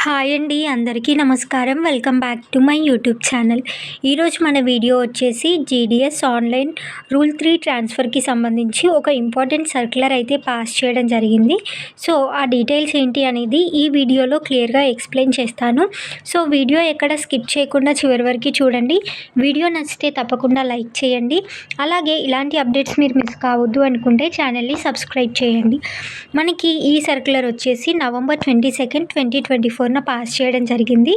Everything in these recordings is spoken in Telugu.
హాయ్ అండి, అందరికీ నమస్కారం. Welcome back to my YouTube channel. ఈరోజు మన వీడియో వచ్చేసి జీడిఎస్ ఆన్లైన్ రూల్ 3 ట్రాన్స్ఫర్కి సంబంధించి ఒక ఇంపార్టెంట్ సర్క్యులర్ అయితే పాస్ చేయడం జరిగింది. సో ఆ డీటెయిల్స్ ఏంటి అనేది ఈ వీడియోలో క్లియర్గా ఎక్స్ప్లెయిన్ చేస్తాను. సో వీడియో ఎక్కడ స్కిప్ చేయకుండా చివరి వరకు చూడండి. వీడియో నచ్చితే తప్పకుండా లైక్ చేయండి. అలాగే ఇలాంటి అప్డేట్స్ మీరు మిస్ కావద్దు అనుకుంటే ఛానల్ని సబ్స్క్రైబ్ చేయండి. మనకి ఈ సర్క్యులర్ వచ్చేసి November 22, 2024 పాస్ చేయడం జరిగింది.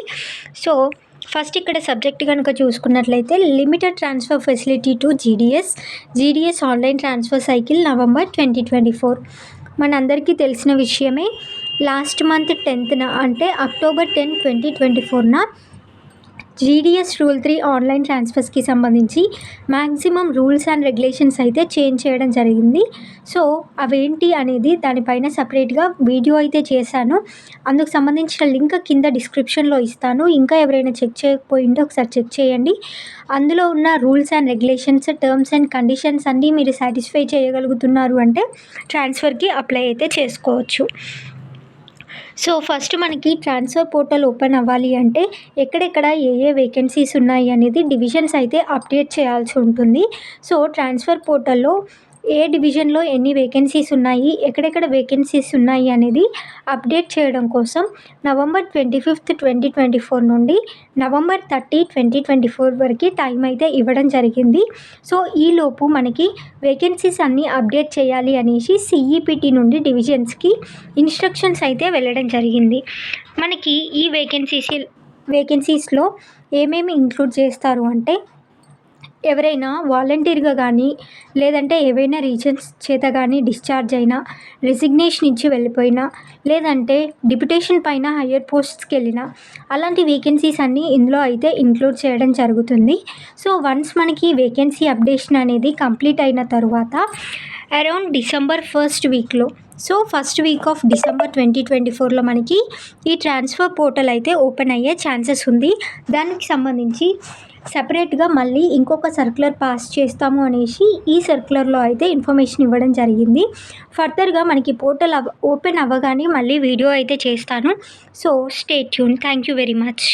సో ఫస్ట్ ఇక్కడ సబ్జెక్ట్ కనుక చూసుకున్నట్లయితే limited transfer facility to GDS online transfer cycle November 2024. మనందరికీ తెలిసిన విషయమే. లాస్ట్ మంత్ 10th అంటే October 10, 2024 జీడిఎస్ రూల్ 3 ఆన్లైన్ ట్రాన్స్ఫర్స్కి సంబంధించి మ్యాక్సిమం రూల్స్ అండ్ రెగ్యులేషన్స్ అయితే చేంజ్ చేయడం జరిగింది. సో అవేంటి అనేది దానిపైన సపరేట్గా వీడియో అయితే చేశాను. అందుకు సంబంధించిన లింక్ కింద డిస్క్రిప్షన్లో ఇస్తాను. ఇంకా ఎవరైనా చెక్ చేయకపోయింటే ఒకసారి చెక్ చేయండి. అందులో ఉన్న rules and regulations, terms and conditions అన్నీ మీరు సాటిస్ఫై చేయగలుగుతున్నారు అంటే ట్రాన్స్ఫర్కి అప్లై అయితే చేసుకోవచ్చు. సో ఫస్ట్ మనకి ట్రాన్స్ఫర్ పోర్టల్ ఓపెన్ అవ్వాలి అంటే ఎక్కడెక్కడ ఏ వేకెన్సీస్ ఉన్నాయి అనేది డివిజన్స్ అయితే అప్డేట్ చేయాల్సి ఉంటుంది. సో ట్రాన్స్ఫర్ పోర్టల్లో ఏ డివిజన్లో ఎన్ని వేకెన్సీస్ ఉన్నాయి, ఎక్కడెక్కడ వేకెన్సీస్ ఉన్నాయి అనేది అప్డేట్ చేయడం కోసం November 25, 2024 నుండి November 30, 2024 వరకు టైం అయితే ఇవ్వడం జరిగింది. సో ఈలోపు మనకి వేకెన్సీస్ అన్నీ అప్డేట్ చేయాలి అనేసి CEPT నుండి డివిజన్స్కి ఇన్స్ట్రక్షన్స్ అయితే వెళ్ళడం జరిగింది. మనకి ఈ వేకెన్సీస్లో ఏమేమి ఇంక్లూడ్ చేస్తారు అంటే ఎవరైనా వాలంటీర్గా కానీ లేదంటే ఏవైనా రీజన్స్ చేత కానీ డిశ్చార్జ్ అయినా, రెసిగ్నేషన్ ఇచ్చి వెళ్ళిపోయినా, లేదంటే డిప్యుటేషన్ పైన హయ్యర్ పోస్ట్స్కి వెళ్ళినా అలాంటి వేకెన్సీస్ అన్నీ ఇందులో అయితే ఇంక్లూడ్ చేయడం జరుగుతుంది. సో వన్స్ మనకి వేకెన్సీ అప్డేషన్ అనేది కంప్లీట్ అయిన తర్వాత అరౌండ్ December 1st వీక్లో, so first week off December 2024లో మనకి ఈ ట్రాన్స్ఫర్ పోర్టల్ అయితే ఓపెన్ అయ్యే ఛాన్సెస్ ఉంది. దానికి సంబంధించి సపరేట్గా మళ్ళీ ఇంకొక సర్క్యులర్ పాస్ చేస్తాము అనేసి ఈ సర్క్యులర్లో అయితే ఇన్ఫర్మేషన్ ఇవ్వడం జరిగింది. ఫర్దర్గా మనకి పోర్టల్ ఓపెన్ అవ్వగానే మళ్ళీ వీడియో అయితే చేస్తాను. So stay tune. Thank you very much.